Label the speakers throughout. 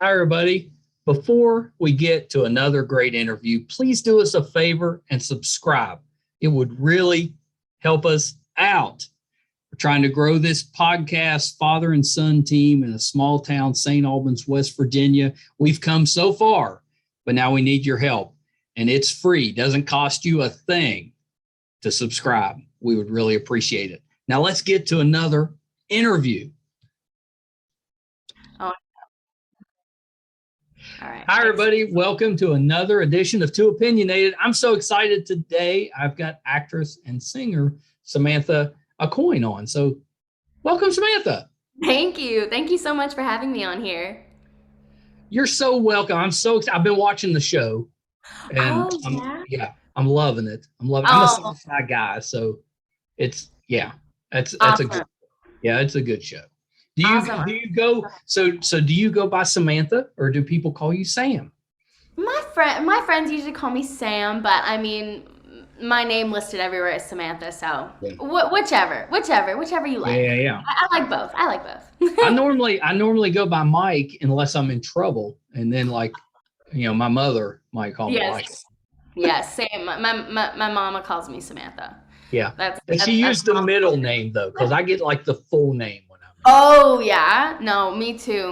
Speaker 1: Hi, everybody. Before we get to another great interview, please do us a favor and subscribe. It would really help us out. We're trying to grow this podcast, father and son team in a small town, St. Albans, West Virginia. We've come so far, but now we need your help. And it's free, doesn't cost you a thing to subscribe. We would really appreciate it. Now let's get to another interview.
Speaker 2: All right.
Speaker 1: Hi, everybody. Welcome to another edition of Too Opinionated. I'm so excited today. I've got actress and singer Samantha Aucoin on. So welcome, Samantha.
Speaker 2: Thank you. Thank you so much for having me on here.
Speaker 1: You're so welcome. I'm so excited. I've been watching the show. And I'm loving it. I'm a Southside guy. So it's
Speaker 2: Awesome.
Speaker 1: a good show. Do you go do you go by Samantha or do people call you Sam?
Speaker 2: My friends usually call me Sam, but I mean, my name listed everywhere is Samantha, so whichever you like.
Speaker 1: Yeah.
Speaker 2: I like both.
Speaker 1: I normally go by Mike unless I'm in trouble, and then my mother might call me Mike.
Speaker 2: Yes, same. My mama calls me Samantha.
Speaker 1: Yeah, she used the middle name though, because I get the full name when I'm.
Speaker 2: Oh yeah, no, me too.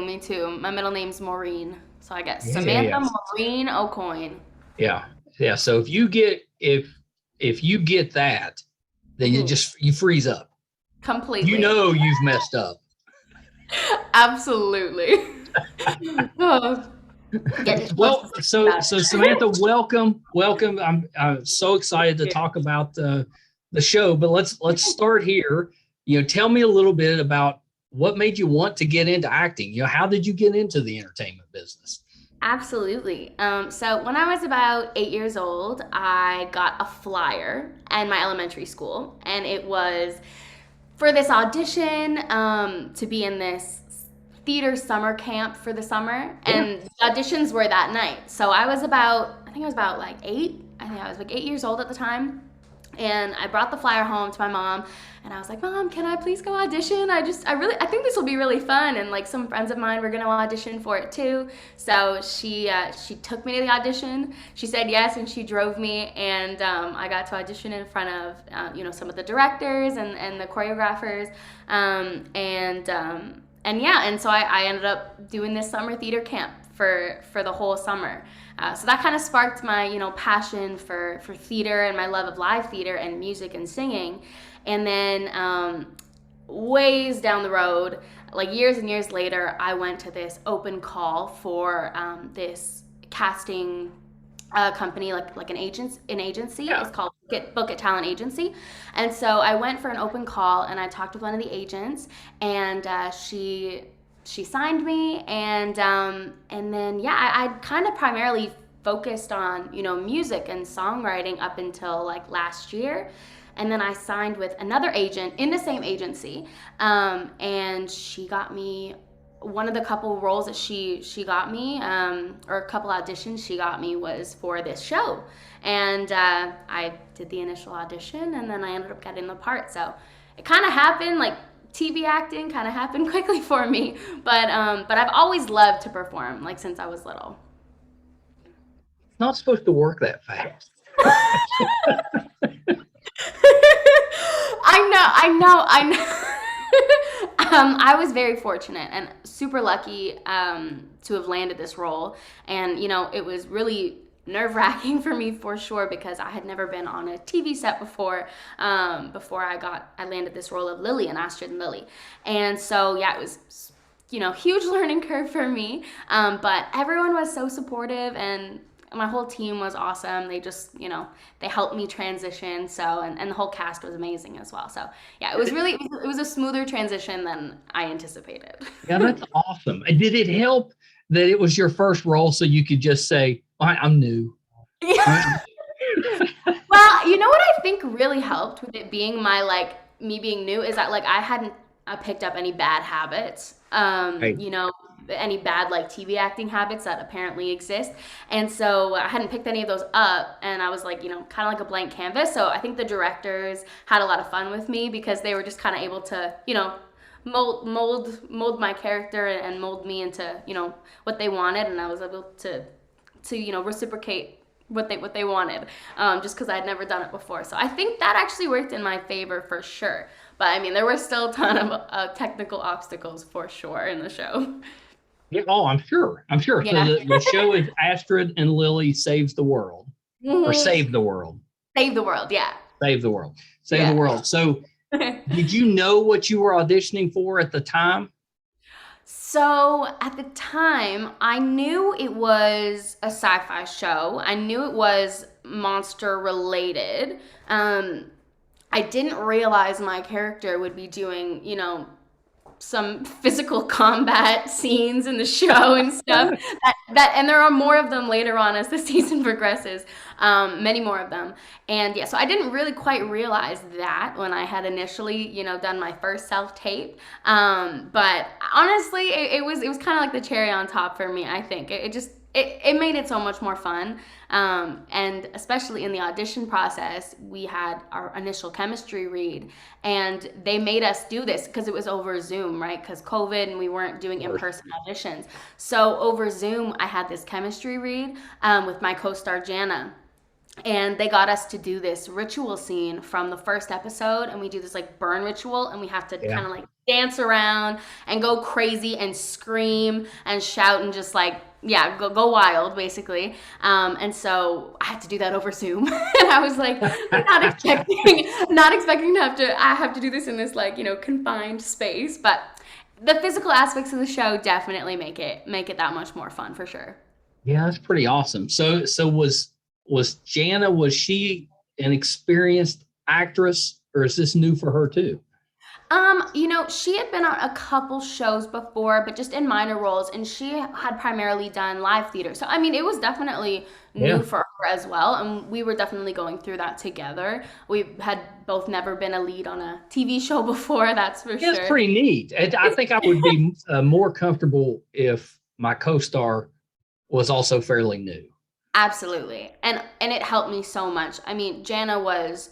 Speaker 2: My middle name's Maureen, so I get Samantha Maureen Aucoin.
Speaker 1: Yeah. So if you get that, then you freeze up completely. You know you've messed up.
Speaker 2: Absolutely.
Speaker 1: Well, so Samantha, welcome. I'm so excited to talk about the show, but let's start here. Tell me a little bit about what made you want to get into acting. How did you get into the entertainment business?
Speaker 2: Absolutely. So when I was about 8 years old, I got a flyer in my elementary school, and it was for this audition to be in this theater summer camp for the summer, and the auditions were that night. So I was about 8. I think I was 8 years old at the time. And I brought the flyer home to my mom, and I was like, "Mom, can I please go audition? I think this will be really fun." And some friends of mine were gonna audition for it too. So she took me to the audition. She said yes, and she drove me, and I got to audition in front of some of the directors and the choreographers, and so I ended up doing this summer theater camp for the whole summer. So that kind of sparked my, passion for theater and my love of live theater and music and singing. And then ways down the road, years and years later, I went to this open call for this casting company, like an agency.
Speaker 1: Yeah.
Speaker 2: It's called Book It Talent Agency. And so I went for an open call, and I talked with one of the agents, and she signed me, and then I kind of primarily focused on music and songwriting up until last year, and then I signed with another agent in the same agency, and she got me one of the couple roles that she got me, or a couple auditions she got me, was for this show, and I did the initial audition, and then I ended up getting the part. So it kind of happened TV acting kind of happened quickly for me, but I've always loved to perform since I was little.
Speaker 1: It's not supposed to work that fast.
Speaker 2: I know. I was very fortunate and super lucky to have landed this role, and it was really nerve-wracking for me for sure, because I had never been on a TV set before I landed this role of Lily in Astrid and Lilly. And so it was huge learning curve for me, but everyone was so supportive, and my whole team was awesome. They just they helped me transition, and the whole cast was amazing as well. So it was a smoother transition than I anticipated.
Speaker 1: Yeah, that's awesome. Did it help that it was your first role, so you could just say, I'm new?
Speaker 2: Well, what I think really helped with it being me being new is that I hadn't picked up any bad habits,
Speaker 1: Right.
Speaker 2: any bad TV acting habits that apparently exist. And so I hadn't picked any of those up, and I was kind of like a blank canvas. So I think the directors had a lot of fun with me, because they were just kind of able to, mold my character and mold me into, what they wanted, and I was able to reciprocate what they wanted, just because I'd never done it before. So I think that actually worked in my favor for sure. But I mean, there were still a ton of technical obstacles for sure in the show.
Speaker 1: Yeah, oh, I'm sure. I'm sure. So
Speaker 2: Yeah.
Speaker 1: the show is Astrid and Lilly Saves the World, or
Speaker 2: Mhm.
Speaker 1: Save the World.
Speaker 2: Save the world, yeah.
Speaker 1: Save the world. Save
Speaker 2: Yeah.
Speaker 1: the world. So did you know what you were auditioning for at the time?
Speaker 2: So at the time, I knew it was a sci-fi show. I knew it was monster related. I didn't realize my character would be doing, some physical combat scenes in the show and stuff. And there are more of them later on as the season progresses, many more of them. And yeah, so I didn't really quite realize that when I had initially, done my first self tape. But honestly, it was kind of like the cherry on top for me. I think it made it so much more fun. And especially in the audition process, we had our initial chemistry read, and they made us do this because it was over Zoom, right? Because COVID, and we weren't doing in-person auditions. So over Zoom, I had this chemistry read with my co-star Jana. And they got us to do this ritual scene from the first episode, and we do this like burn ritual, and we have to kind of like dance around and go crazy and scream and shout and just like, yeah, go wild basically. And so I had to do that over Zoom, and I was like not expecting I have to do this in this like, confined space, but the physical aspects of the show definitely make it that much more fun for sure.
Speaker 1: Yeah, that's pretty awesome. So was Jana, was she an experienced actress, or is this new for her too?
Speaker 2: She had been on a couple shows before, but just in minor roles, and she had primarily done live theater. So, I mean, it was definitely new for her as well, and we were definitely going through that together. We had both never been a lead on a TV show before, that's for sure.
Speaker 1: It's pretty neat. I think I would be more comfortable if my co-star was also fairly new.
Speaker 2: Absolutely. And it helped me so much. I mean, Jana was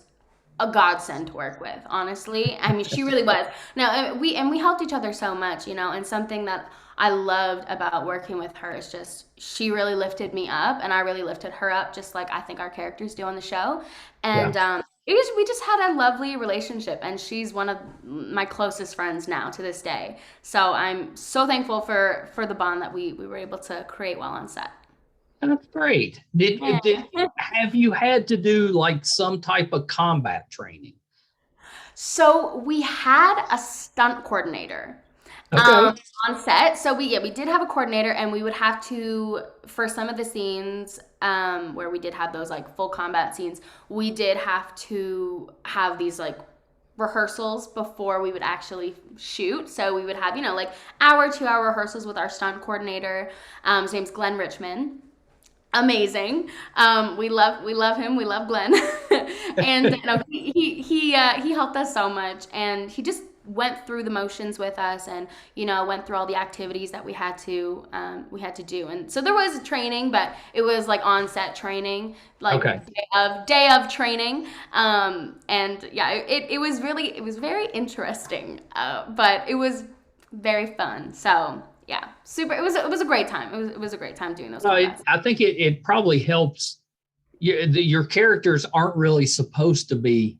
Speaker 2: a godsend to work with, honestly. I mean, she really was. Now, we helped each other so much, and something that I loved about working with her is just she really lifted me up, and I really lifted her up, just like I think our characters do on the show. And we just had a lovely relationship, and she's one of my closest friends now to this day. So I'm so thankful for the bond that we were able to create while on set.
Speaker 1: That's great. Have you had to do like some type of combat training?
Speaker 2: So we had a stunt coordinator
Speaker 1: Okay.
Speaker 2: on set. So we did have a coordinator, and we would have to, for some of the scenes where we did have those like full combat scenes, we did have to have these like rehearsals before we would actually shoot. So we would have, like 2-hour rehearsals with our stunt coordinator. His name's Glenn Richmond. Amazing. We love him. We love Glenn. And he helped us so much, and he just went through the motions with us, and went through all the activities that we had to do. And so there was training, but it was like on set training, like day of training. And yeah, it was very interesting, but it was very fun. So yeah, super. It was a great time. It was a great time doing those.
Speaker 1: I think it probably helps. Your characters aren't really supposed to be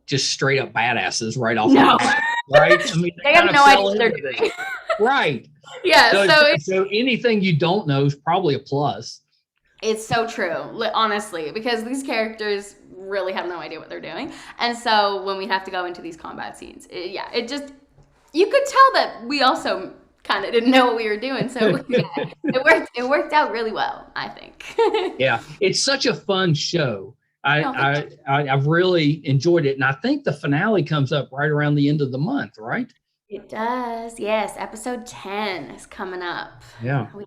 Speaker 1: just straight up badasses right off.
Speaker 2: No.
Speaker 1: Right? I mean,
Speaker 2: they have no idea what they're doing.
Speaker 1: Right.
Speaker 2: Yeah.
Speaker 1: So anything you don't know is probably a plus.
Speaker 2: It's so true, honestly, because these characters really have no idea what they're doing, and so when we have to go into these combat scenes, it just, you could tell that we also kind of didn't know what we were doing. So yeah, it worked out really well, I think.
Speaker 1: Yeah, it's such a fun show. I've really enjoyed it, and I think the finale comes up right around the end of the month, right?
Speaker 2: It does, yes. Episode 10 is coming up.
Speaker 1: Yeah,
Speaker 2: we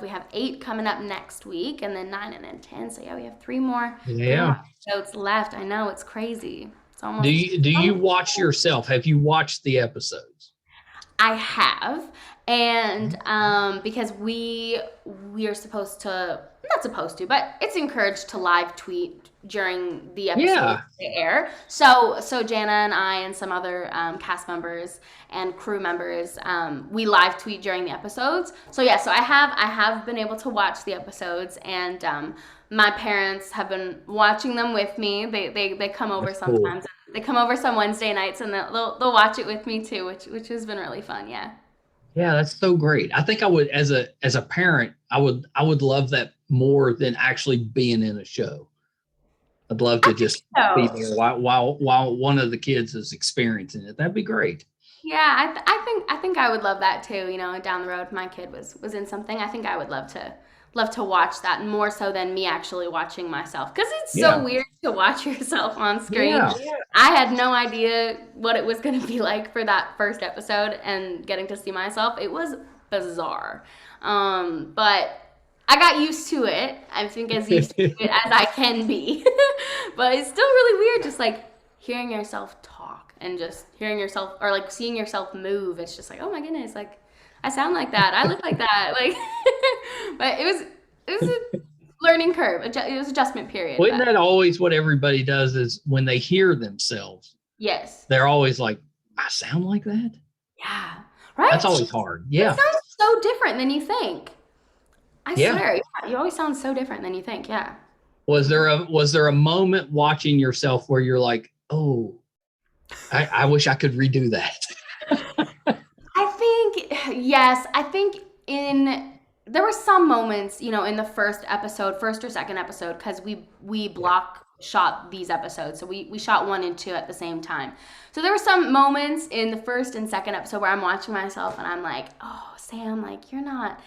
Speaker 2: have 8 coming up next week, and then 9, and then 10. So yeah, we have 3 more.
Speaker 1: Yeah,
Speaker 2: episodes left. I know, it's crazy. It's almost.
Speaker 1: Do you watch yourself? Have you watched the episodes?
Speaker 2: I have, and because we are not supposed to, but it's encouraged to live tweet during the episode
Speaker 1: Yeah.
Speaker 2: to air. So Jana and I and some other cast members and crew members, we live tweet during the episodes. So I have been able to watch the episodes, and my parents have been watching them with me. They come over
Speaker 1: That's cool.
Speaker 2: sometimes. They come over some Wednesday nights, and they'll watch it with me too, which has been really fun. Yeah.
Speaker 1: Yeah, that's so great. I think I would, as a parent, I would love that more than actually being in a show. I'd love to just be
Speaker 2: So
Speaker 1: there while one of the kids is experiencing it. That'd be great.
Speaker 2: yeah, I think I would love that too. You know, down the road, if my kid was in something, I think I would love to watch that more so than me actually watching myself, because it's so
Speaker 1: Yeah.
Speaker 2: weird to watch yourself on screen.
Speaker 1: Yeah.
Speaker 2: I had no idea what it was going to be like for that first episode, and getting to see myself, it was bizarre. But I got used to it. I think as used to it as I can be. But it's still really weird just like hearing yourself talk and just hearing yourself, or like seeing yourself move. It's just like, oh my goodness, like I sound like that. I look like that. Like but it was a learning curve. It was adjustment period.
Speaker 1: Well, isn't
Speaker 2: But
Speaker 1: that always what everybody does is when they hear themselves,
Speaker 2: yes.
Speaker 1: they're always like, I sound like that?
Speaker 2: Yeah.
Speaker 1: That's
Speaker 2: Right?
Speaker 1: always hard.
Speaker 2: It
Speaker 1: Yeah.
Speaker 2: sounds so different than you think. I
Speaker 1: Yeah.
Speaker 2: swear, you always sound so different than you think. Yeah.
Speaker 1: Was there a moment watching yourself where you're like, oh, I wish I could redo that?
Speaker 2: I think yes. I think in there were some moments, in the first episode, first or second episode, because we block shot these episodes, so we shot 1 and 2 at the same time. So there were some moments in the first and second episode where I'm watching myself and I'm like, oh Sam, like you're not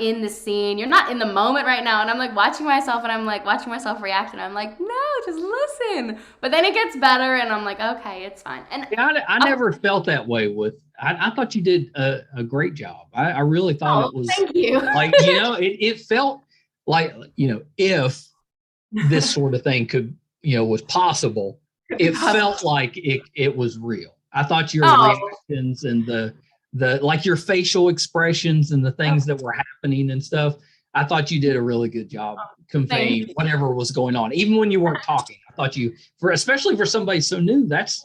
Speaker 2: in the scene, you're not in the moment right now, and I'm like watching myself and I'm like watching myself react, and I'm like, no, just listen. But then it gets better, and I'm like, okay, it's fine. And
Speaker 1: Yeah, I never felt that way with. I thought you did a great job. I really thought
Speaker 2: oh,
Speaker 1: it was
Speaker 2: thank you.
Speaker 1: like, it felt like, if this sort of thing was possible, it felt like it was real. I thought your
Speaker 2: Oh,
Speaker 1: reactions and the like your facial expressions and the things that were happening and stuff, I thought you did a really good job conveying
Speaker 2: you.
Speaker 1: whatever was going on, even when you weren't talking. I thought especially for somebody so new, that's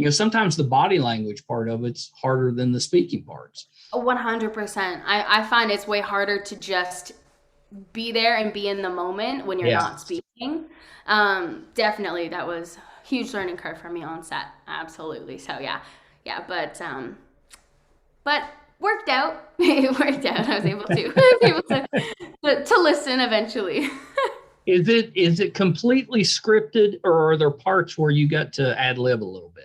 Speaker 1: sometimes the body language part of it's harder than the speaking parts.
Speaker 2: 100%. I find it's way harder to just be there and be in the moment when you're
Speaker 1: Yeah.
Speaker 2: not speaking. Definitely, that was a huge learning curve for me on set. Absolutely. So yeah, but worked out. It worked out. I was able to listen eventually.
Speaker 1: Is it completely scripted, or are there parts where you got to ad lib a little bit?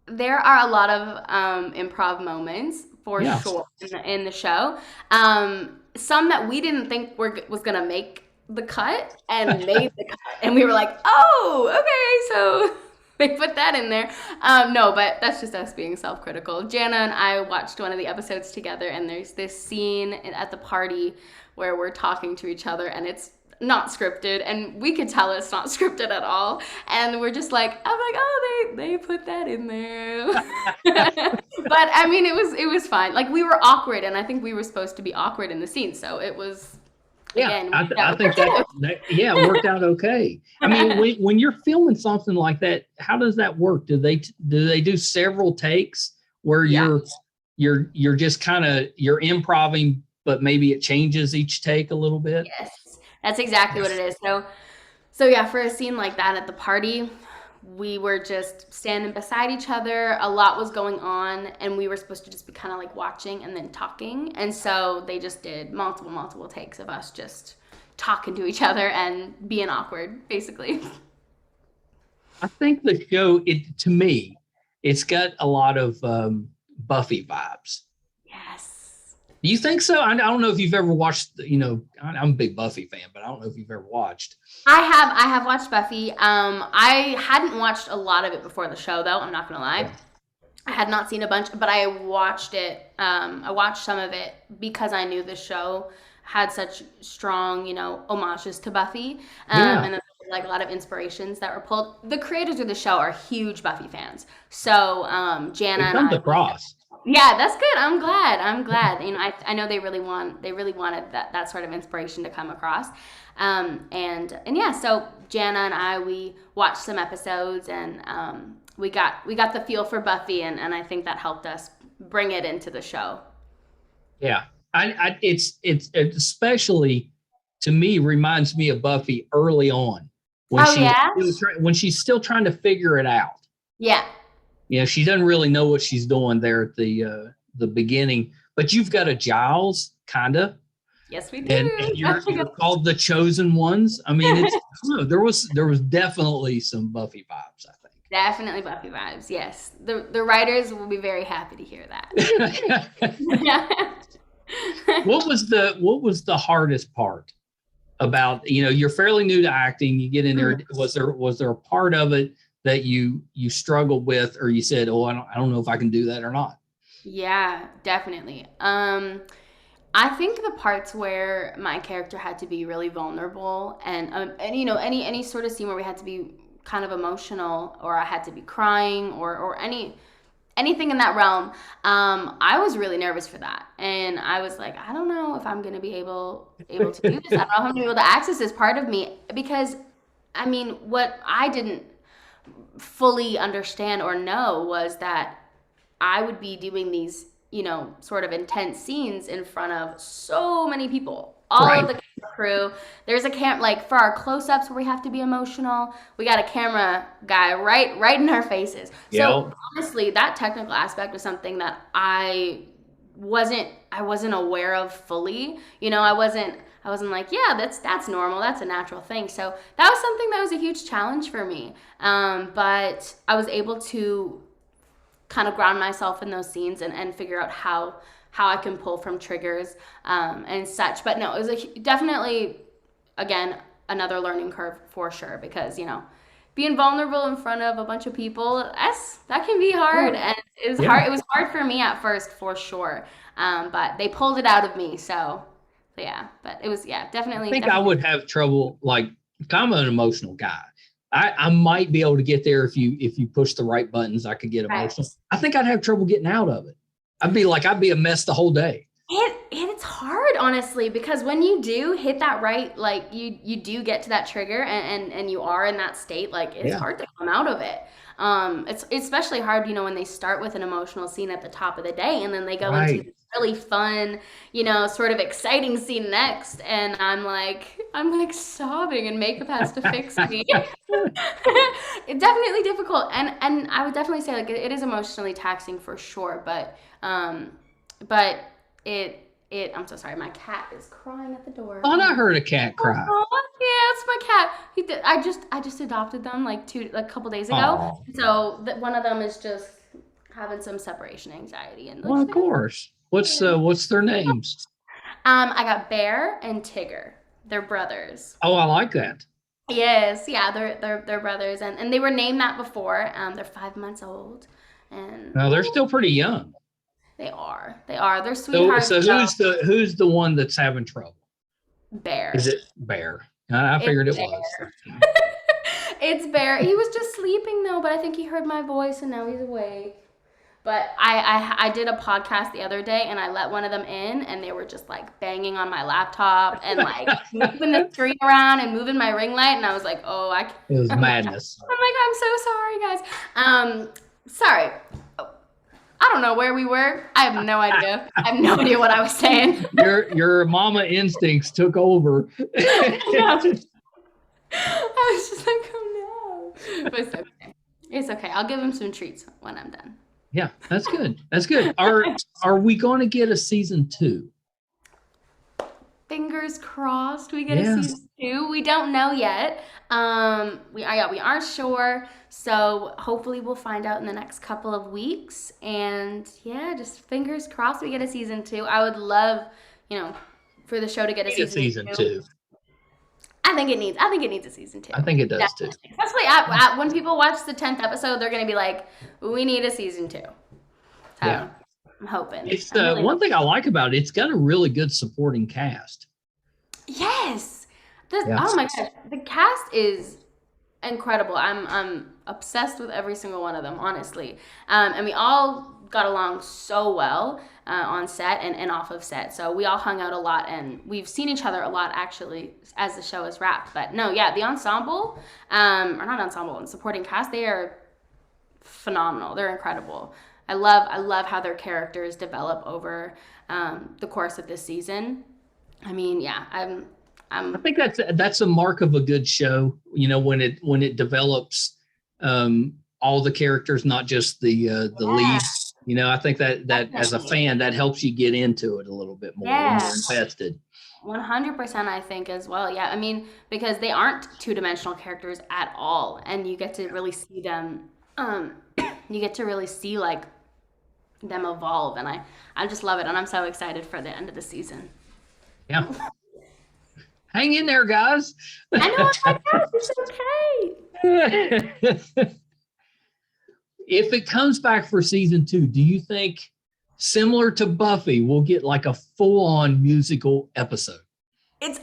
Speaker 2: There are a lot of improv moments for
Speaker 1: Yeah.
Speaker 2: sure in the show. Some that we didn't think was gonna make the cut and made the cut, and we were like, oh, okay, so they put that in there. No, but that's just us being self-critical. Jana and I watched one of the episodes together, and there's this scene at the party where we're talking to each other, and it's not scripted, and we could tell it's not scripted at all, and we're just like, I'm like, oh, they put that in there. But I mean, it was fine. Like, we were awkward, and I think we were supposed to be awkward in the scene, so it was,
Speaker 1: Yeah,
Speaker 2: again,
Speaker 1: I think that it worked out okay. I mean, when you're filming something like that, how does that work? Do they do several takes where
Speaker 2: Yeah.
Speaker 1: you're just kind of you're improvising, but maybe it changes each take a little bit?
Speaker 2: Yes, that's exactly what it is. So yeah, for a scene like that at the party, we were just standing beside each other. A lot was going on, and we were supposed to just be kind of like watching and then talking. And so they just did multiple takes of us just talking to each other and being awkward, basically.
Speaker 1: I think the show, to me, it's got a lot of Buffy vibes.
Speaker 2: Yes.
Speaker 1: Do you think so? I don't know if you've ever watched. I'm a big Buffy fan, but I don't know if you've ever watched.
Speaker 2: I have watched Buffy. I hadn't watched a lot of it before the show, though. I'm not gonna lie.
Speaker 1: Yeah.
Speaker 2: I had not seen a bunch, but I watched it. I watched some of it because I knew the show had such strong, homages to Buffy,
Speaker 1: Yeah.
Speaker 2: and like a lot of inspirations that were pulled. The creators of the show are huge Buffy fans, so Jana
Speaker 1: It
Speaker 2: and
Speaker 1: comes
Speaker 2: I.
Speaker 1: across.
Speaker 2: Yeah, that's good. I'm glad. I know they really wanted that sort of inspiration to come across. And yeah, so Jana and I, we watched some episodes, and we got the feel for Buffy, and I think that helped us bring it into the show.
Speaker 1: Yeah, it's especially to me reminds me of Buffy early on when
Speaker 2: Oh yeah?
Speaker 1: when she's still trying to figure it out.
Speaker 2: Yeah.
Speaker 1: She doesn't really know what she's doing there at the beginning. But you've got a Giles, kinda,
Speaker 2: Yes, we
Speaker 1: and
Speaker 2: do.
Speaker 1: you're called the chosen ones. I mean, it's there was definitely some Buffy vibes, I
Speaker 2: Definitely Buffy vibes. Yes. The writers will be very happy to hear that.
Speaker 1: think. What was the hardest part about, you're fairly new to acting, you get in there, was there a part of it that you struggled with, or you said, oh, I don't know if I can do that or not?
Speaker 2: Yeah, definitely. I think the parts where my character had to be really vulnerable, and any sort of scene where we had to be kind of emotional, or I had to be crying, or anything in that realm, I was really nervous for that, and I was like, I don't know if I'm gonna be able to do this. I don't know if I'm gonna be able to access this part of me, because I mean, what I didn't fully understand or know was that I would be doing these, sort of intense scenes in front of so many people, all of
Speaker 1: Right.
Speaker 2: the camera crew. There's a like for our close-ups where we have to be emotional. We got a camera guy right in our faces. So
Speaker 1: Yeah.
Speaker 2: honestly, that technical aspect was something that I wasn't aware of fully. I wasn't like, yeah, that's normal. That's a natural thing. So that was something that was a huge challenge for me. But I was able to kind of ground myself in those scenes, and figure out how I can pull from triggers, and such. But no, it was definitely, again, another learning curve for sure, because being vulnerable in front of a bunch of people, that can be hard, and it was
Speaker 1: Yeah.
Speaker 2: hard. It was hard for me at first, for sure. But they pulled it out of me. So yeah, but it was, yeah,
Speaker 1: I
Speaker 2: definitely,
Speaker 1: think I would have trouble, like, I'm an emotional guy. I might be able to get there if you push the right buttons. I could get
Speaker 2: right.
Speaker 1: emotional. I think I'd have trouble getting out of it. I'd be a mess the whole day.
Speaker 2: It's hard, honestly, because when you do hit that right, like you do get to that trigger, and you are in that state, like it's
Speaker 1: Yeah.
Speaker 2: hard to come out of it. It's especially hard, when they start with an emotional scene at the top of the day, and then they go into
Speaker 1: Right.
Speaker 2: this really fun, sort of exciting scene next, and I'm like sobbing, and makeup has to fix me. It's definitely difficult, and I would definitely say, like, it is emotionally taxing for sure, but I'm so sorry. My cat is crying at the door.
Speaker 1: Thought I heard a cat cry.
Speaker 2: Oh, yeah, it's my cat. I just adopted them like a couple days ago.
Speaker 1: Oh,
Speaker 2: So one of them is just having some separation anxiety, and
Speaker 1: well, of course. What's their names?
Speaker 2: I got Bear and Tigger. They're brothers.
Speaker 1: Oh, I like that.
Speaker 2: Yes, yeah, they're brothers, and they were named that before. They're 5 months old, and
Speaker 1: No, they're still pretty young.
Speaker 2: they're
Speaker 1: So
Speaker 2: sweethearts.
Speaker 1: who's the one that's having trouble?
Speaker 2: Bear.
Speaker 1: Is it Bear? I
Speaker 2: It's
Speaker 1: figured it
Speaker 2: Bear.
Speaker 1: was.
Speaker 2: It's Bear. He was just sleeping though, but I think he heard my voice, and now he's awake. But I did a podcast the other day, and I let one of them in, and they were just like banging on my laptop, and like moving the screen around, and moving my ring light, and I was like, oh,
Speaker 1: It was madness.
Speaker 2: I'm like, I'm so sorry, guys. Sorry. I don't know where we were. I have no idea. I have no idea what I was saying.
Speaker 1: Your mama instincts took over.
Speaker 2: I was just like, oh no. But it's okay. It's okay. I'll give him some treats when I'm done.
Speaker 1: Yeah, that's good. That's good. Are we going to get a season 2?
Speaker 2: Fingers crossed we get a
Speaker 1: Yes.
Speaker 2: season 2. We don't know yet. We aren't sure. So hopefully we'll find out in the next couple of weeks. And yeah, just fingers crossed we get a season 2. I would love, for the show to get a season 2. I think it needs a season 2.
Speaker 1: I think it does too.
Speaker 2: Especially when people watch the 10th episode, they're gonna be like, "We need a season 2." So
Speaker 1: Yeah.
Speaker 2: I'm hoping.
Speaker 1: It's
Speaker 2: I'm really
Speaker 1: one thing I like about it. It's got a really good supporting cast.
Speaker 2: Yes.
Speaker 1: Yeah.
Speaker 2: Oh my gosh, the cast is incredible. I'm obsessed with every single one of them, honestly. And we all got along so well on set and off of set. So we all hung out a lot, and we've seen each other a lot actually as the show is wrapped. But no, yeah, the ensemble, or not ensemble, and supporting cast, they are phenomenal. They're incredible. I love how their characters develop over the course of this season. I mean, yeah,
Speaker 1: I think that's a mark of a good show. You know, when it develops all the characters, not just the lead. You know, I think that as a fan, that helps you get into it a little bit more when you're invested.
Speaker 2: 100%, I think as well. Yeah, I mean, because they aren't two-dimensional characters at all, and you get to really see them. You get to really see like them evolve, and I just love it, and I'm so excited for the end of the season.
Speaker 1: Yeah. Hang in there, guys.
Speaker 2: I know, it's okay.
Speaker 1: If it comes back for season 2, do you think, similar to Buffy, we'll get like a full-on musical episode?
Speaker 2: It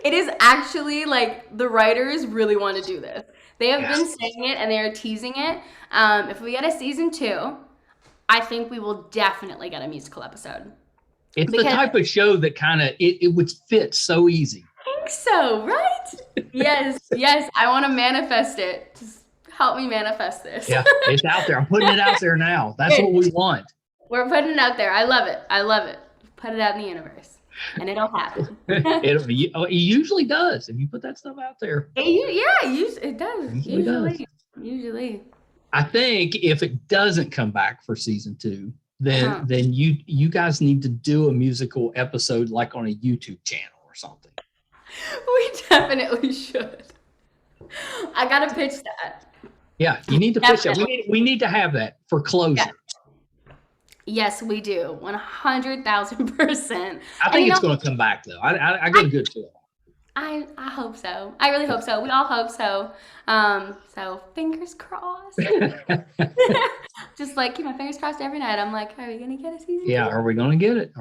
Speaker 2: is actually like the writers really want to do this. They have been saying it and they are teasing it. If we get a season 2, I think we will definitely get a musical episode.
Speaker 1: It's the type of show that kind of, it would fit so easy.
Speaker 2: I think so, right? Yes. I want to manifest it. Just help me manifest this.
Speaker 1: Yeah, it's out there. I'm putting it out there now. That's what we want.
Speaker 2: We're putting it out there. I love it. Put it out in the universe, and it'll happen.
Speaker 1: It usually does. If you put that stuff out there.
Speaker 2: It does. Usually. I
Speaker 1: think if it doesn't come back for season 2, then you guys need to do a musical episode like on a YouTube channel or something.
Speaker 2: We definitely should. I gotta pitch that.
Speaker 1: Yeah, you need to pitch that. We need to have that for closure. Yeah.
Speaker 2: Yes, we do. 100,000%.
Speaker 1: I think it's going to come back though. I get a good feeling.
Speaker 2: I hope so. I really hope so. We all hope so. So fingers crossed. Just like keep my fingers crossed every night. I'm like, are we gonna get a season 2?
Speaker 1: Yeah, are we gonna get it?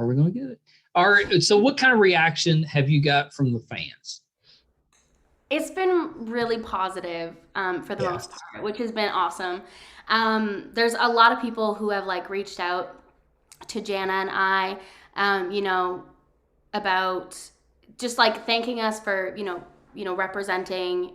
Speaker 1: All right. So what kind of reaction have you got from the fans?
Speaker 2: It's been really positive for the most part, which has been awesome. There's a lot of people who have like reached out to Jana and I, about just like thanking us for, representing,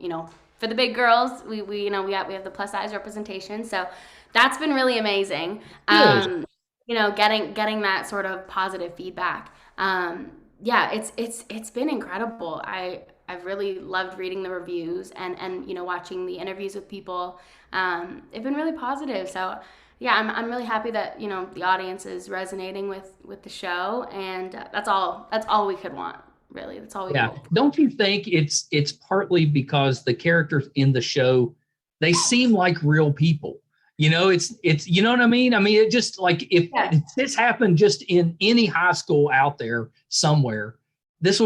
Speaker 2: for the big girls. We have the plus size representation. So that's been really amazing. Getting that sort of positive feedback. It's been incredible. I've really loved reading the reviews and watching the interviews with people. It's been really positive. So yeah, I'm really happy that the audience is resonating with the show, and that's all we could want. Really, that's all we hope.
Speaker 1: Don't you think it's partly because the characters in the show, they seem like real people? It's you know what I mean? I mean, it just like if this happened just in any high school out there somewhere, these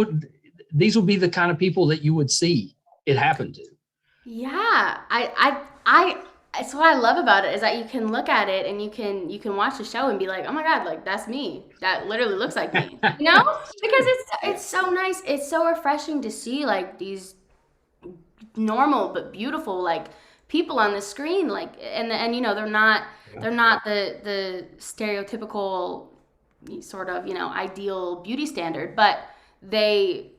Speaker 1: would be the kind of people that you would see it happen to.
Speaker 2: Yeah, it's what I love about it is that you can look at it and you can watch the show and be like, oh my God, like that's me. That literally looks like me, because it's so nice. It's so refreshing to see like these normal but beautiful like people on the screen, like and they're not the stereotypical sort of ideal beauty standard, but they're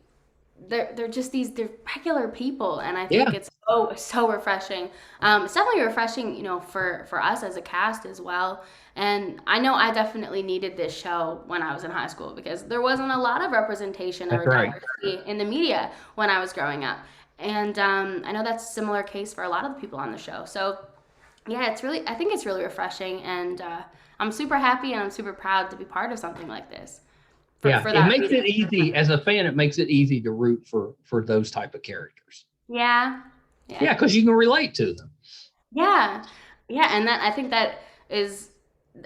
Speaker 2: just they're regular people, and I think it's so refreshing. It's definitely refreshing, for us as a cast as well. And I know I definitely needed this show when I was in high school because there wasn't a lot of representation or diversity in the media when I was growing up. And I know that's a similar case for a lot of the people on the show. So yeah, I think it's really refreshing, and I'm super happy and I'm super proud to be part of something like this.
Speaker 1: It makes it easy as a fan. It makes it easy to root for those type of characters.
Speaker 2: Yeah,
Speaker 1: because you can relate to them.
Speaker 2: Yeah, and I think that is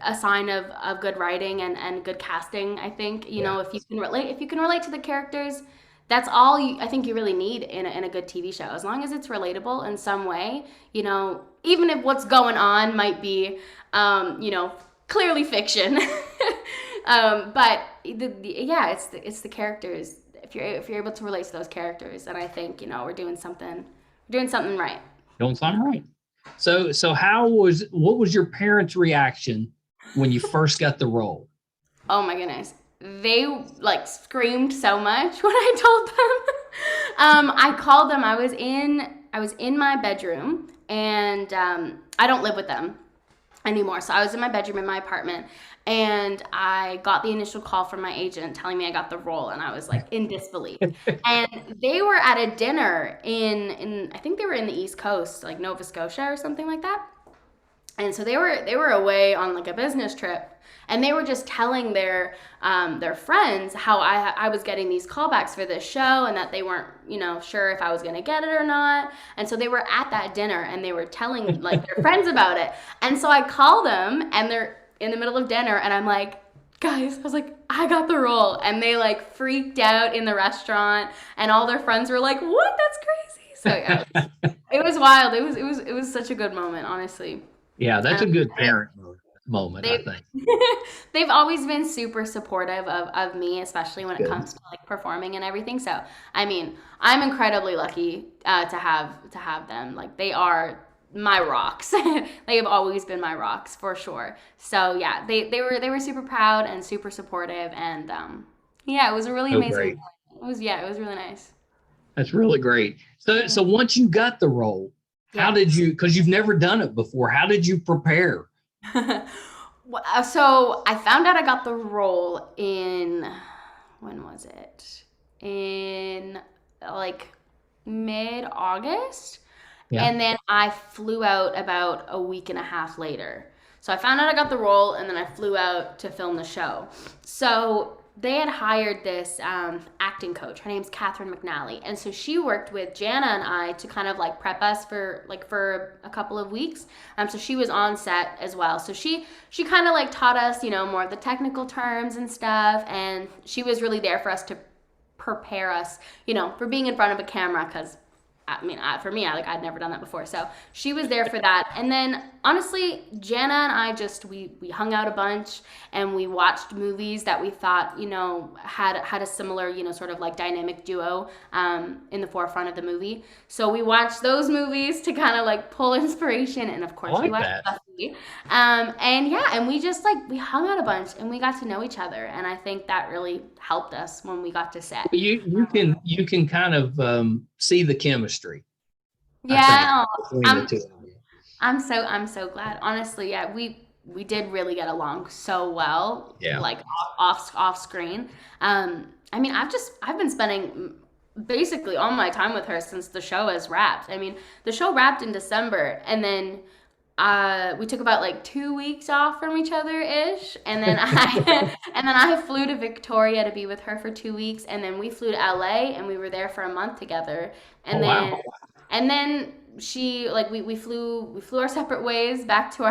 Speaker 2: a sign of good writing and good casting. I think if you can relate to the characters, that's all I think you really need in a good TV show. As long as it's relatable in some way, even if what's going on might be, clearly fiction. But it's the characters. If you're able to relate to those characters, then I think we're doing something right.
Speaker 1: Doing something right. So what was your parents' reaction when you first got the role?
Speaker 2: Oh my goodness. They like screamed so much when I told them. I called them. I was in my bedroom, and I don't live with them anymore. So I was in my bedroom in my apartment, and I got the initial call from my agent telling me I got the role, and I was like in disbelief. And they were at a dinner in I think they were in the East Coast, like Nova Scotia or something like that. And so they were away on like a business trip, and they were just telling their friends how I was getting these callbacks for this show, and that they weren't sure if I was gonna get it or not. And so they were at that dinner, and they were telling like their friends about it. And so I call them, and they're in the middle of dinner, and I'm like, guys, I was like, I got the role. And they like freaked out in the restaurant, and all their friends were like, what? That's crazy. So yeah, it was wild. It was such a good moment, honestly.
Speaker 1: Yeah, that's a
Speaker 2: Um,
Speaker 1: good parent moment, I
Speaker 2: they
Speaker 1: think.
Speaker 2: they've always been super supportive of me, especially when it
Speaker 1: Good.
Speaker 2: comes to like performing and everything. So I mean, I'm incredibly lucky to have them. Like they are my rocks. They have always been my rocks for sure. So yeah, they were super proud and super supportive, and yeah, it was a really
Speaker 1: So
Speaker 2: amazing.
Speaker 1: great.
Speaker 2: It was really nice.
Speaker 1: That's really great. So once you got the role, how
Speaker 2: Yeah.
Speaker 1: did you, because you've never done it before, how did you prepare?
Speaker 2: So I found out I got the role in, when was it? In like mid-August.
Speaker 1: Yeah.
Speaker 2: And then I flew out about a week and a half later. So I found out I got the role, and then I flew out to film the show. So they had hired this acting coach. Her name's Catherine McNally, and so she worked with Jana and I to kind of like prep us for a couple of weeks. So she was on set as well. So she kind of like taught us, more of the technical terms and stuff, and she was really there for us to prepare us, for being in front of a camera, because I mean, for me, I'd never done that before. So she was there for that. And then honestly, Jana and I just, we hung out a bunch, and we watched movies that we thought, had a similar, sort of like dynamic duo in the forefront of the movie. So we watched those movies to kind of like pull inspiration. And of
Speaker 1: I
Speaker 2: course we
Speaker 1: like
Speaker 2: watched
Speaker 1: that.
Speaker 2: Buffy. And yeah, and we just like, we hung out a bunch, and we got to know each other. And I think that really helped us when we got to set.
Speaker 1: You can kind of see the chemistry, I think,
Speaker 2: Yeah,
Speaker 1: between the
Speaker 2: I'm
Speaker 1: two of you.
Speaker 2: I'm so glad. Honestly, yeah, we did really get along so well,
Speaker 1: Yeah.
Speaker 2: like off screen. I mean, I've been spending basically all my time with her since the show has wrapped. I mean, the show wrapped in December, and then we took about like 2 weeks off from each other ish, and then I and then I flew to Victoria to be with her for 2 weeks, and then we flew to LA, and we were there for a month together,
Speaker 1: Oh,
Speaker 2: and
Speaker 1: wow.
Speaker 2: then she like we flew our separate ways back to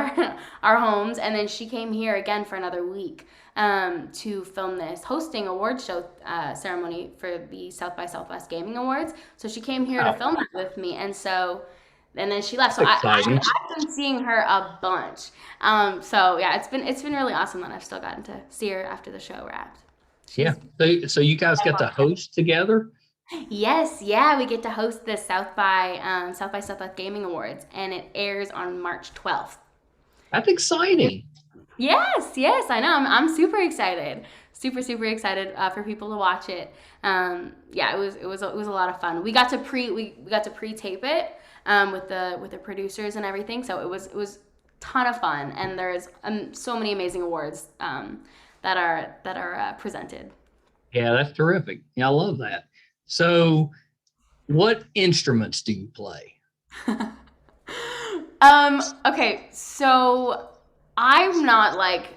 Speaker 2: our homes, and then she came here again for another week to film this hosting award show ceremony for the South by Southwest Gaming Awards. So she came here to
Speaker 1: Wow.
Speaker 2: film it with me, and then she left. So
Speaker 1: Exciting.
Speaker 2: I've been seeing her a bunch. So yeah, it's been really awesome that I've still gotten to see her after the show wrapped.
Speaker 1: Yeah.
Speaker 2: She's
Speaker 1: So you guys got to host together?
Speaker 2: Yes, yeah, we get to host the South by Southwest Gaming Awards, and it airs on March 12th.
Speaker 1: That's exciting.
Speaker 2: Yes, I know. I'm super excited, super excited for people to watch it. Yeah, it was a lot of fun. We got to pre tape it with the producers and everything, so it was ton of fun, and there's so many amazing awards that are presented.
Speaker 1: Yeah, that's terrific. Yeah, I love that. So what instruments do you play?
Speaker 2: Okay, so I'm not like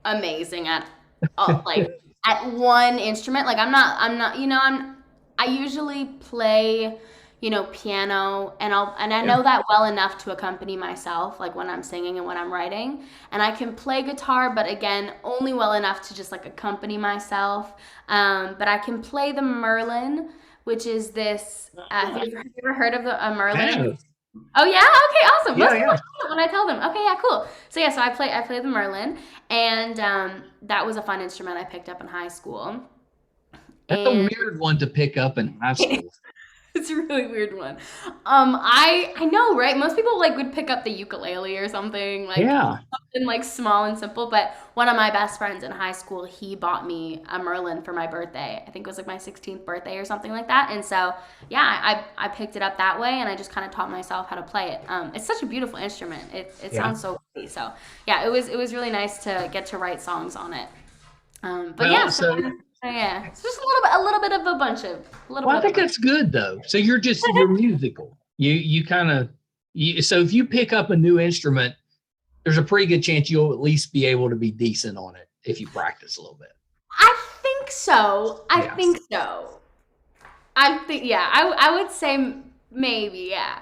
Speaker 2: amazing at one instrument. Like I'm not, I usually play, piano, and I
Speaker 1: Yeah.
Speaker 2: know that well enough to accompany myself, like when I'm singing and when I'm writing. And I can play guitar, but again, only well enough to just like accompany myself. But I can play the Merlin, which is this. Have you ever heard of the Merlin?
Speaker 1: Yeah.
Speaker 2: Oh yeah, okay, awesome.
Speaker 1: Yeah,
Speaker 2: Most people
Speaker 1: yeah.
Speaker 2: know when I tell them. Okay, yeah, cool. So yeah, so I play the Merlin, and that was a fun instrument I picked up in high school.
Speaker 1: That's a
Speaker 2: And
Speaker 1: weird one to pick up in high school.
Speaker 2: It's a really weird one. I know, right? Most people like would pick up the ukulele or something
Speaker 1: Yeah.
Speaker 2: something like small and simple. But one of my best friends in high school, he bought me a Merlin for my birthday. I think it was like my 16th birthday or something like that. And so yeah, I picked it up that way, and I just kind of taught myself how to play it. It's such a beautiful instrument. It
Speaker 1: Yeah.
Speaker 2: sounds so pretty. So yeah, it was really nice to get to write songs on it. But
Speaker 1: Well,
Speaker 2: yeah,
Speaker 1: so
Speaker 2: yeah, it's just a little bit of a bunch of a little
Speaker 1: well, I
Speaker 2: bit of
Speaker 1: think
Speaker 2: a bunch.
Speaker 1: that's good though. So you're musical. You kind of so if you pick up a new instrument, there's a pretty good chance you'll at least be able to be decent on it if you practice a little bit.
Speaker 2: I think so. I
Speaker 1: Yeah.
Speaker 2: think so. I think yeah. I would say maybe yeah.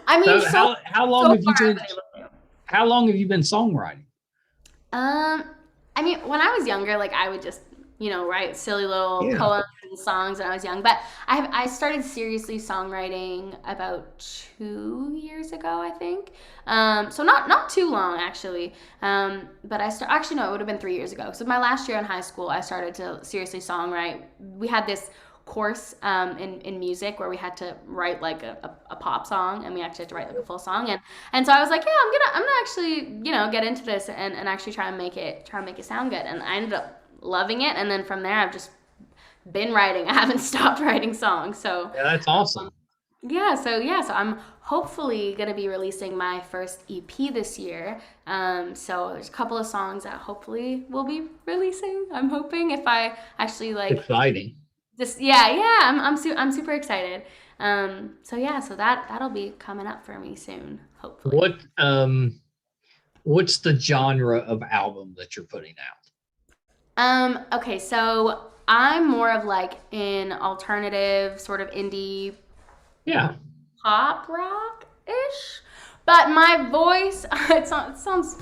Speaker 2: I mean,
Speaker 1: So how long
Speaker 2: so
Speaker 1: have you
Speaker 2: far I've
Speaker 1: been
Speaker 2: been able to.
Speaker 1: how long have you been songwriting?
Speaker 2: Um, I mean, when I was younger, like I would just, write silly little
Speaker 1: Yeah.
Speaker 2: poems and songs when I was young. But I started seriously songwriting about 2 years ago, I think. So not too long actually. But actually no, it would have been 3 years ago. So my last year in high school, I started to seriously songwrite. We had this course in music where we had to write like a pop song, and we actually had to write like a full song, and so I was like, yeah, I'm gonna actually get into this and actually try and make it sound good, and I ended up loving it, and then from there I've just been writing. I haven't stopped writing songs. So
Speaker 1: Yeah, that's awesome.
Speaker 2: so I'm hopefully gonna be releasing my first EP this year. So there's a couple of songs that hopefully will be releasing. I'm hoping, if I actually like
Speaker 1: Exciting.
Speaker 2: just yeah, I'm super excited. So yeah, so that'll be coming up for me soon, hopefully.
Speaker 1: What's the genre of album that you're putting out?
Speaker 2: Okay, so I'm more of like an alternative sort of indie
Speaker 1: Yeah.
Speaker 2: pop rock ish, but my voice it sounds.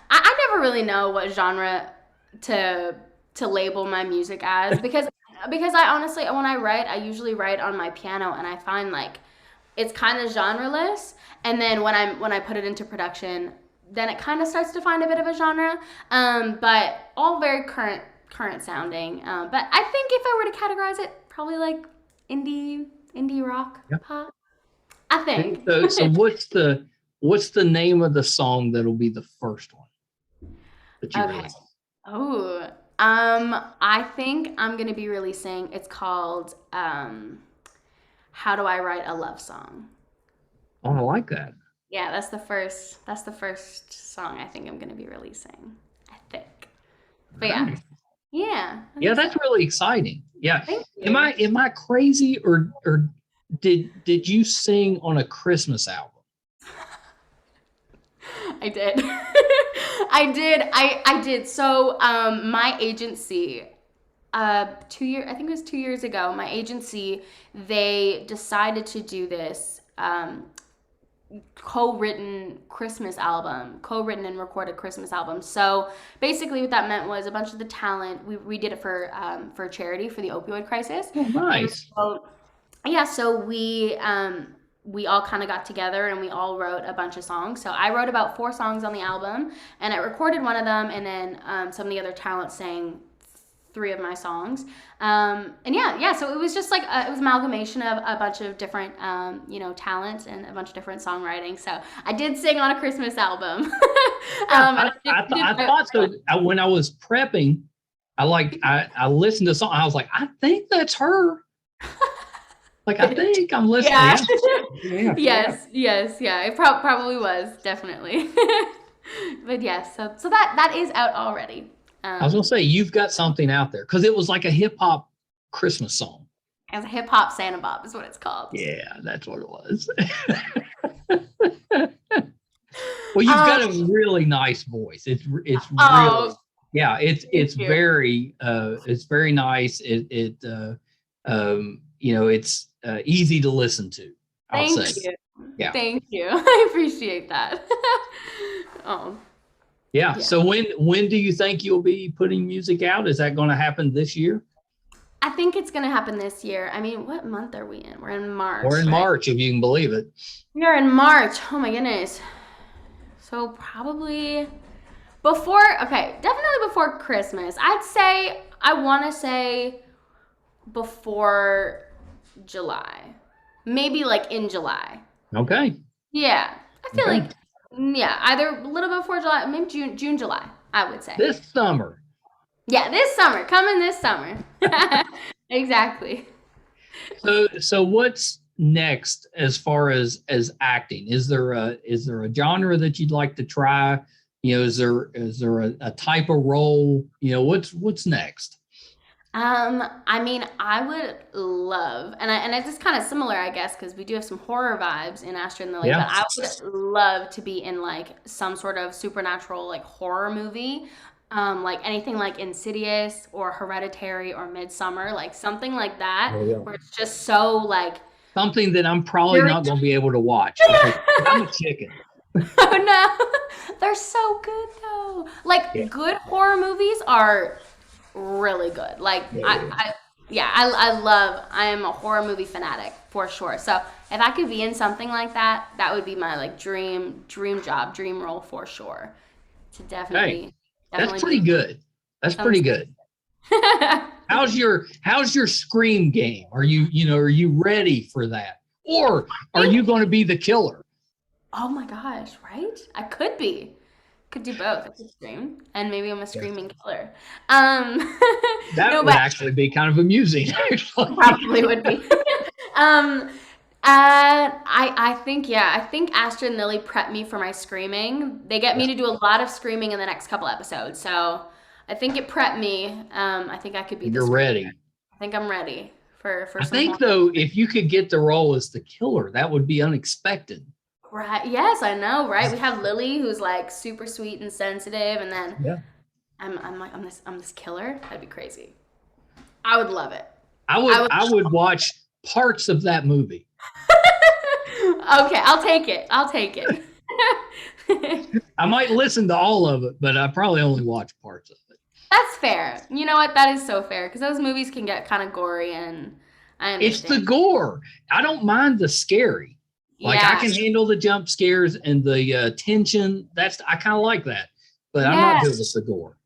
Speaker 2: I never really know what genre to label my music as, because I honestly, when I write, I usually write on my piano, and I find like it's kind of genreless, and then when I put it into production, then it kind of starts to find a bit of a genre. But all very current sounding. But I think if I were to categorize it, probably like indie rock
Speaker 1: Yeah.
Speaker 2: pop. I think.
Speaker 1: So what's the name of the song that'll be the first one that you
Speaker 2: Okay.
Speaker 1: release?
Speaker 2: Oh, I think I'm gonna be releasing. It's called "How Do I Write a Love Song."
Speaker 1: Oh, I like that.
Speaker 2: Yeah, that's the first. That's the first song I think I'm gonna be releasing. I think. But yeah,
Speaker 1: Nice.
Speaker 2: yeah. I
Speaker 1: Yeah,
Speaker 2: think
Speaker 1: that's
Speaker 2: so.
Speaker 1: really exciting. Yeah.
Speaker 2: Thank
Speaker 1: Am
Speaker 2: you.
Speaker 1: I crazy, or did you sing on a Christmas album?
Speaker 2: I did. I did. So, my agency, 2 years, I think it was 2 years ago, my agency, they decided to do this, co-written and recorded Christmas album. So basically what that meant was a bunch of the talent, we did it for charity, for the opioid crisis.
Speaker 1: Oh,
Speaker 2: And
Speaker 1: nice.
Speaker 2: so yeah, so we all kind of got together and we all wrote a bunch of songs. So I wrote about 4 songs on the album, and I recorded one of them, and then some of the other talent sang 3 of my songs. And yeah. So it was just like it was amalgamation of a bunch of different talents and a bunch of different songwriting. So I did sing on a Christmas album.
Speaker 1: Yeah, I thought so. When I was prepping, I listened to something. I was like, I think that's her. Like, I think I'm listening.
Speaker 2: Yeah.
Speaker 1: Yeah.
Speaker 2: Yes. Yeah. It probably was, definitely. But yes, so that is out already.
Speaker 1: I was gonna say, you've got something out there, because it was like a hip hop Christmas song.
Speaker 2: As a hip hop Santa Bob is what it's called.
Speaker 1: Yeah, that's what it was. Well, you've got a really nice voice. It's really, yeah. It's
Speaker 2: you.
Speaker 1: very nice. It's easy to listen to, I'll
Speaker 2: Thank
Speaker 1: say.
Speaker 2: you.
Speaker 1: Yeah.
Speaker 2: Thank you. I appreciate that. Oh.
Speaker 1: Yeah. So when do you think you'll be putting music out? Is that going to happen this year?
Speaker 2: I think it's gonna happen this year. I mean, what month are we in? We're in March.
Speaker 1: Or in
Speaker 2: right?
Speaker 1: March, if you can believe it.
Speaker 2: We are in March. Oh my goodness. So probably definitely before Christmas. I want to say before July. Maybe like in July.
Speaker 1: Okay.
Speaker 2: Yeah. I feel
Speaker 1: Okay.
Speaker 2: like, yeah, either a little bit before July, maybe June, July, I would say.
Speaker 1: This summer.
Speaker 2: Yeah, this summer. Coming this summer. Exactly.
Speaker 1: So what's next as far as acting? Is there a genre that you'd like to try? Is there a type of role? What's next?
Speaker 2: I mean, I would love, and it's just kind of similar, I guess, because we do have some horror vibes in Astrid and Lilly,
Speaker 1: Yeah.
Speaker 2: but I would love to be in like some sort of supernatural like horror movie, like anything like Insidious or Hereditary or Midsummer, like something like that,
Speaker 1: Oh, yeah.
Speaker 2: where it's just so like,
Speaker 1: Something that I'm probably not going to be able to watch because I'm a chicken.
Speaker 2: oh no, they're so good though. Like
Speaker 1: Yeah.
Speaker 2: good horror movies are really good. Like I am a horror movie fanatic for sure. So if I could be in something like that, that would be my like dream job, dream role for sure. To definitely
Speaker 1: That's pretty good. That's pretty good. How's your scream game? Are you ready for that? Or are you going to be the killer?
Speaker 2: Oh my gosh, right? I could be. Could do both. I could scream, and maybe I'm a screaming killer.
Speaker 1: That would actually be kind of amusing. Actually,
Speaker 2: probably would be. I think Astrid and Lilly prep me for my screaming. They get me to do a lot of screaming in the next couple episodes, so I think it prepped me. I think I could be.
Speaker 1: You're ready.
Speaker 2: I think I'm ready for.
Speaker 1: I think though, if you could get the role as the killer, that would be unexpected.
Speaker 2: Right. Yes, I know. Right. We have Lily, who's like super sweet and sensitive, and then I'm this killer. That'd be crazy. I would love it.
Speaker 1: I would watch parts of that movie.
Speaker 2: Okay, I'll take it.
Speaker 1: I might listen to all of it, but I probably only watch parts of it.
Speaker 2: That's fair. You know what? That is so fair because those movies can get kind of gory, and I understand.
Speaker 1: It's the gore. I don't mind the scary. Like I can handle the jump scares and the tension. I kind of like that, but I'm not good with the gore.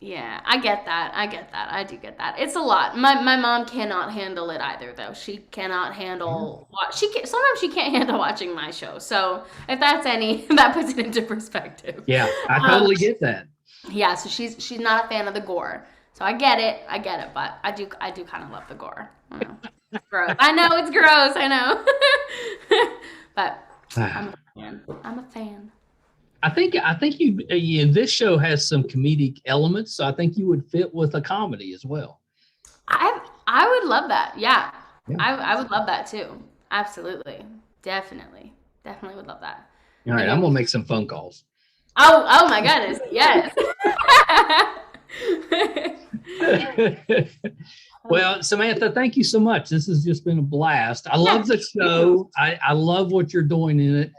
Speaker 2: Yeah, I get that. I do get that. It's a lot. My mom cannot handle it either, though. She cannot handle sometimes she can't handle watching my show. So if that's that puts it into perspective.
Speaker 1: Yeah, I totally get that.
Speaker 2: Yeah, so she's not a fan of the gore. So I get it, but I do kind of love the gore. I know. It's gross. I know it's gross. I know. But I'm a fan.
Speaker 1: I think this show has some comedic elements, so I think you would fit with a comedy as well.
Speaker 2: I would love that. Yeah. I would love that too. Absolutely. Definitely would love that.
Speaker 1: All right, I'm gonna make some phone calls.
Speaker 2: Oh my goodness. Yes.
Speaker 1: Well, Samantha, thank you so much. This has just been a blast. I love the show. I love what you're doing in it.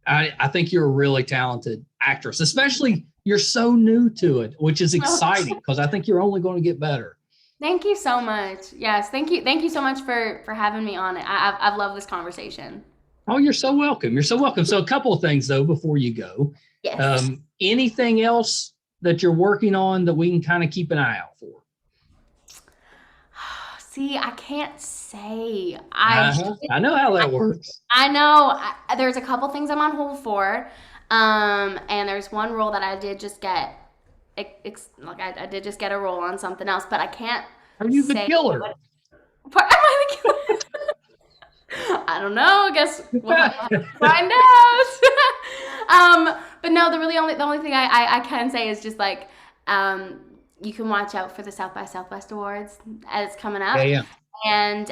Speaker 1: I think you're a really talented actress, especially you're so new to it, which is exciting because I think you're only going to get better.
Speaker 2: Thank you so much. Yes, thank you so much for having me on it. I've loved this conversation.
Speaker 1: Oh, you're so welcome. You're so welcome. So a couple of things though before you go.
Speaker 2: Yes.
Speaker 1: Anything else that you're working on that we can kind of keep an eye out for?
Speaker 2: See, I can't say.
Speaker 1: I know how that works.
Speaker 2: I know. There's a couple things I'm on hold for. And there's one role that I did just get. I did just get a role on something else, but I can't.
Speaker 1: Are you the killer?
Speaker 2: Am I the killer? I don't know. I guess we'll have to find out. But no, the only thing I can say is just like, you can watch out for the South by Southwest Awards as it's coming up.
Speaker 1: Yeah.
Speaker 2: And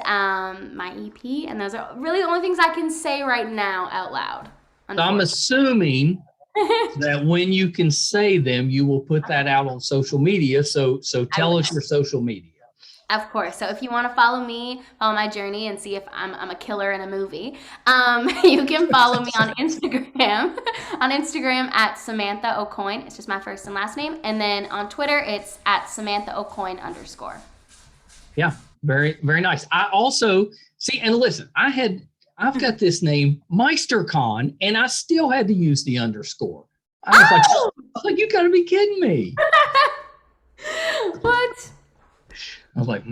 Speaker 2: my EP, and those are really the only things I can say right now out loud.
Speaker 1: So I'm assuming that when you can say them, you will put that out on social media. So tell us your social media.
Speaker 2: Of course. So if you want to follow me, follow my journey, and see if I'm a killer in a movie, you can follow me on Instagram. On Instagram at Samantha Aucoin. It's just my first and last name. And then on Twitter, it's at Samantha Aucoin _.
Speaker 1: Yeah, very, very nice. I also see, and listen, I've got this name MeisterCon, and I still had to use the underscore. I was like, you gotta be kidding me.
Speaker 2: What?
Speaker 1: I was like,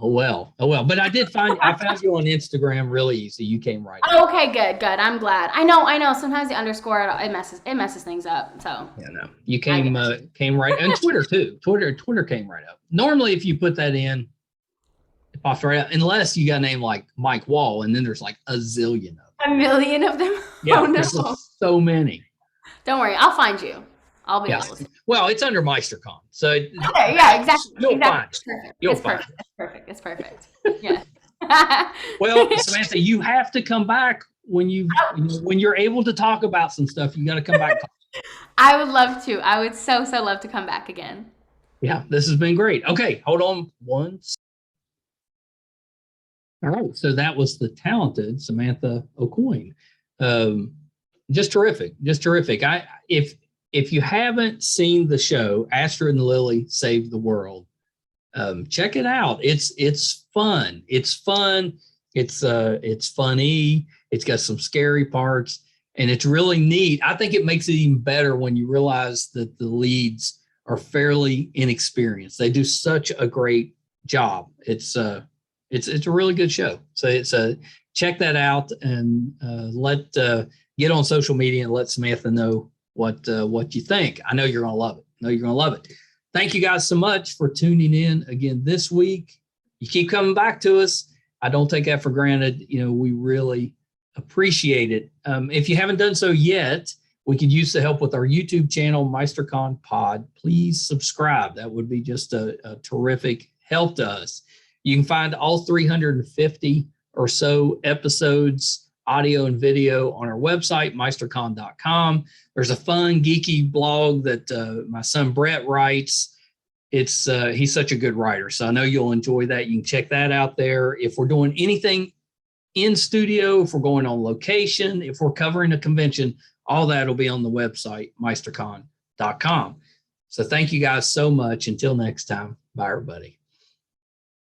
Speaker 1: Oh well. But I found you on Instagram really easy. You came right up.
Speaker 2: Oh, okay, good. I'm glad. I know. Sometimes the underscore it messes things up. So
Speaker 1: Yeah, no. You came right, and Twitter too. Twitter came right up. Normally, if you put that in, it pops right up, unless you got a name like Mike Wall, and then there's like a zillion of them.
Speaker 2: A million of them.
Speaker 1: Yeah,
Speaker 2: Oh no.
Speaker 1: there's just so many.
Speaker 2: Don't worry, I'll find you. I'll be
Speaker 1: Yeah.
Speaker 2: able to.
Speaker 1: Well, it's under MeisterCon, so
Speaker 2: Okay, yeah, exactly.
Speaker 1: You'll find it.
Speaker 2: Perfect.
Speaker 1: You'll
Speaker 2: It's
Speaker 1: find
Speaker 2: perfect. It's perfect. Yeah.
Speaker 1: Well, Samantha, you have to come back when you're able to talk about some stuff. You got to come back.
Speaker 2: I would love to. I would so love to come back again.
Speaker 1: Yeah, this has been great. Okay, hold on one. All right, so that was the talented Samantha Aucoin. Just terrific. If you haven't seen the show Astrid and Lilly Save the World, check it out. It's fun. It's funny. It's got some scary parts, and it's really neat. I think it makes it even better when you realize that the leads are fairly inexperienced. They do such a great job. It's a really good show. So check that out, and get on social media and let Samantha know what you think. I know you're gonna love it. Thank you guys so much for tuning in again this week. You keep coming back to us. I don't take that for granted. We really appreciate it. If you haven't done so yet, we could use the help with our YouTube channel, MeisterCon Pod. Please subscribe. That would be just a terrific help to us. You can find all 350 or so episodes, audio and video, on our website, meistercon.com. There's a fun, geeky blog that my son Brett writes. He's such a good writer, so I know you'll enjoy that. You can check that out there. If we're doing anything in studio, if we're going on location, if we're covering a convention, all that will be on the website, meistercon.com. So thank you guys so much. Until next time, bye, everybody.